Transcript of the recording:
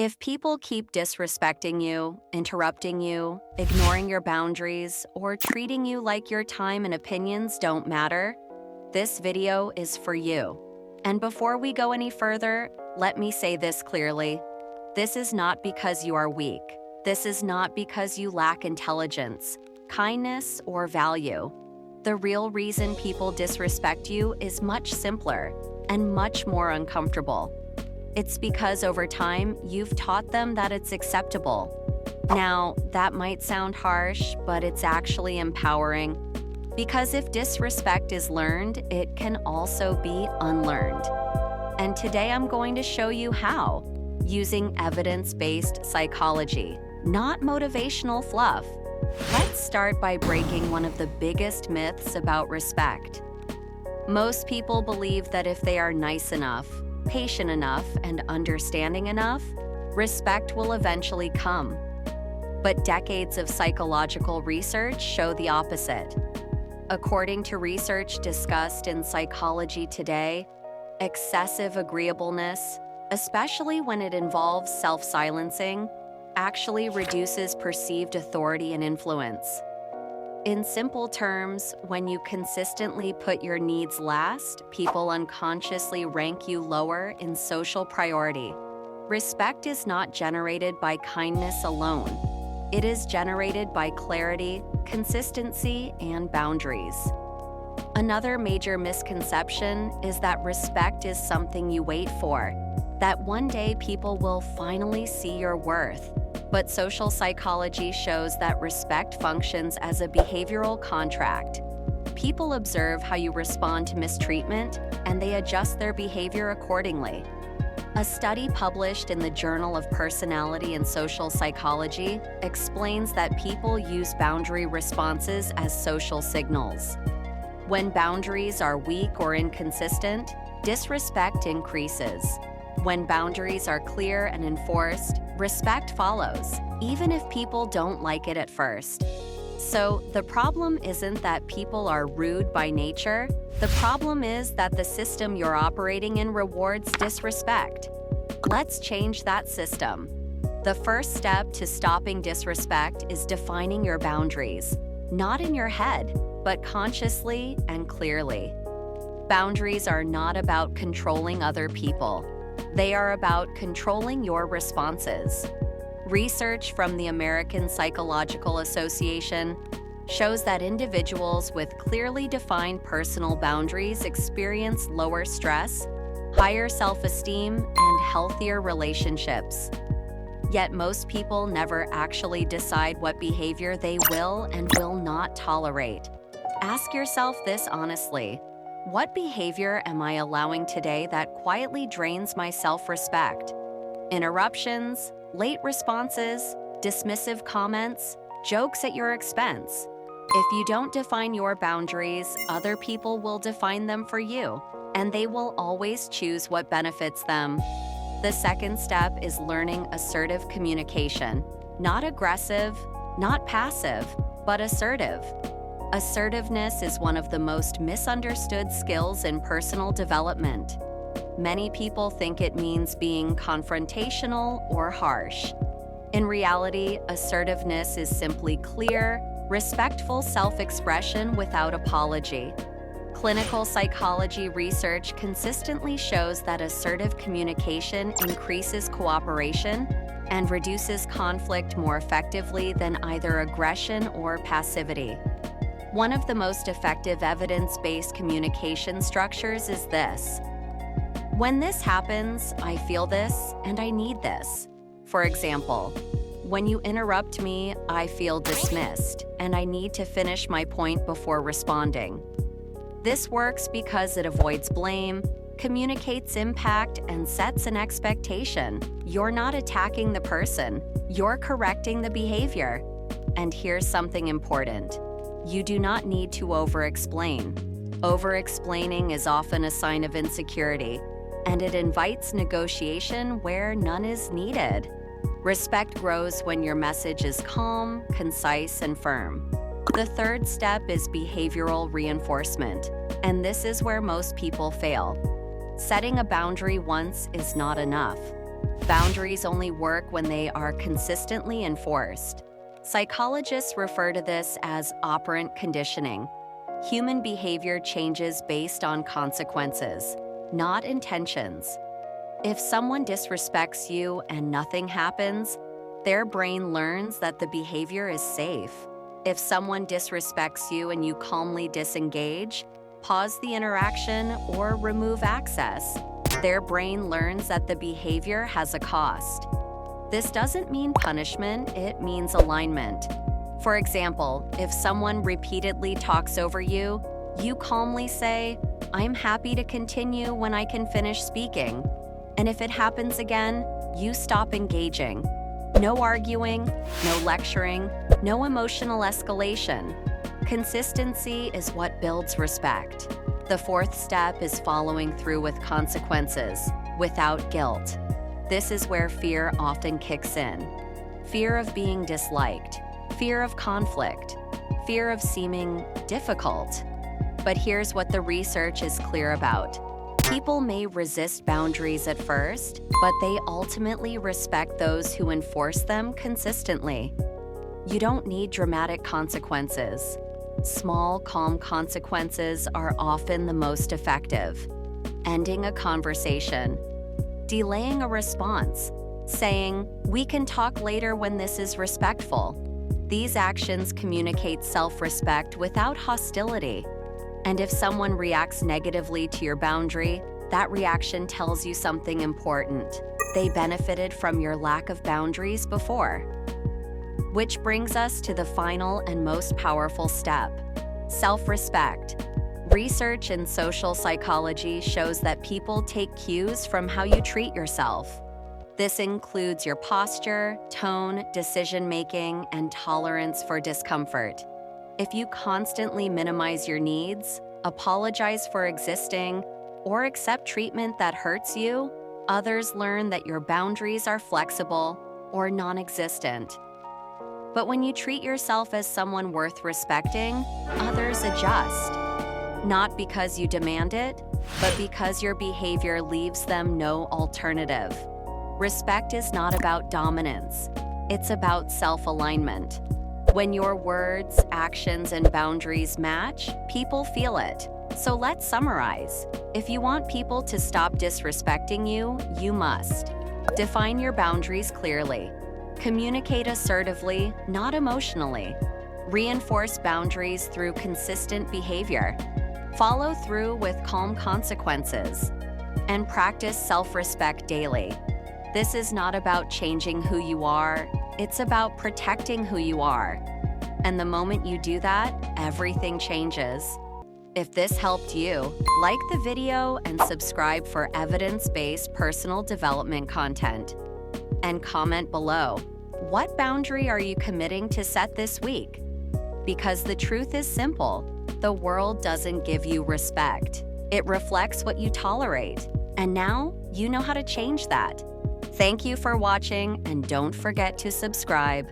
If people keep disrespecting you, interrupting you, ignoring your boundaries, or treating you like your time and opinions don't matter, this video is for you. And before we go any further, let me say this clearly. This is not because you are weak. This is not because you lack intelligence, kindness, or value. The real reason people disrespect you is much simpler and much more uncomfortable. It's because over time, you've taught them that it's acceptable. Now, that might sound harsh, but it's actually empowering. Because if disrespect is learned, it can also be unlearned. And today I'm going to show you how, using evidence-based psychology, not motivational fluff. Let's start by breaking one of the biggest myths about respect. Most people believe that if they are nice enough, patient enough, and understanding enough, respect will eventually come. But decades of psychological research show the opposite. According to research discussed in Psychology Today, excessive agreeableness, especially when it involves self-silencing, actually reduces perceived authority and influence. In simple terms, when you consistently put your needs last, people unconsciously rank you lower in social priority. Respect is not generated by kindness alone. It is generated by clarity, consistency, and boundaries. Another major misconception is that respect is something you wait for, that one day people will finally see your worth. But social psychology shows that respect functions as a behavioral contract. People observe how you respond to mistreatment, and they adjust their behavior accordingly. A study published in the Journal of Personality and Social Psychology explains that people use boundary responses as social signals. When boundaries are weak or inconsistent, disrespect increases. When boundaries are clear and enforced, respect follows, even if people don't like it at first. So, the problem isn't that people are rude by nature. The problem is that the system you're operating in rewards disrespect. Let's change that system. The first step to stopping disrespect is defining your boundaries, not in your head, but consciously and clearly. Boundaries are not about controlling other people. They are about controlling your responses. Research from the American Psychological Association shows that individuals with clearly defined personal boundaries experience lower stress, higher self-esteem, and healthier relationships. Yet most people never actually decide what behavior they will and will not tolerate. Ask yourself this honestly. What behavior am I allowing today that quietly drains my self-respect? Interruptions, late responses, dismissive comments, jokes at your expense. If you don't define your boundaries, other people will define them for you, and they will always choose what benefits them. The second step is learning assertive communication. Not aggressive, not passive, but assertive. Assertiveness is one of the most misunderstood skills in personal development. Many people think it means being confrontational or harsh. In reality, assertiveness is simply clear, respectful self-expression without apology. Clinical psychology research consistently shows that assertive communication increases cooperation and reduces conflict more effectively than either aggression or passivity. One of the most effective evidence-based communication structures is this. When this happens, I feel this and I need this. For example, when you interrupt me, I feel dismissed and I need to finish my point before responding. This works because it avoids blame, communicates impact, and sets an expectation. You're not attacking the person, you're correcting the behavior. And here's something important. You do not need to over-explain. Over-explaining is often a sign of insecurity, and it invites negotiation where none is needed. Respect grows when your message is calm, concise, and firm. The third step is behavioral reinforcement, and this is where most people fail. Setting a boundary once is not enough. Boundaries only work when they are consistently enforced. Psychologists refer to this as operant conditioning. Human behavior changes based on consequences, not intentions. If someone disrespects you and nothing happens, their brain learns that the behavior is safe. If someone disrespects you and you calmly disengage, pause the interaction, or remove access, their brain learns that the behavior has a cost. This doesn't mean punishment, it means alignment. For example, if someone repeatedly talks over you, you calmly say, "I'm happy to continue when I can finish speaking." And if it happens again, you stop engaging. No arguing, no lecturing, no emotional escalation. Consistency is what builds respect. The fourth step is following through with consequences, without guilt. This is where fear often kicks in. Fear of being disliked, fear of conflict, fear of seeming difficult. But here's what the research is clear about. People may resist boundaries at first, but they ultimately respect those who enforce them consistently. You don't need dramatic consequences. Small, calm consequences are often the most effective. Ending a conversation, delaying a response, saying, "We can talk later when this is respectful." These actions communicate self-respect without hostility. And if someone reacts negatively to your boundary, that reaction tells you something important. They benefited from your lack of boundaries before. Which brings us to the final and most powerful step: self-respect. Research in social psychology shows that people take cues from how you treat yourself. This includes your posture, tone, decision-making, and tolerance for discomfort. If you constantly minimize your needs, apologize for existing, or accept treatment that hurts you, others learn that your boundaries are flexible or non-existent. But when you treat yourself as someone worth respecting, others adjust. Not because you demand it, but because your behavior leaves them no alternative. Respect is not about dominance. It's about self-alignment. When your words, actions, and boundaries match, people feel it. So let's summarize. If you want people to stop disrespecting you, you must define your boundaries clearly. Communicate assertively, not emotionally. Reinforce boundaries through consistent behavior. Follow through with calm consequences. And practice self-respect daily. This is not about changing who you are, it's about protecting who you are. And the moment you do that, everything changes. If this helped you, like the video and subscribe for evidence-based personal development content. And comment below, what boundary are you committing to set this week? Because the truth is simple, the world doesn't give you respect. It reflects what you tolerate. And now, you know how to change that. Thank you for watching, and don't forget to subscribe.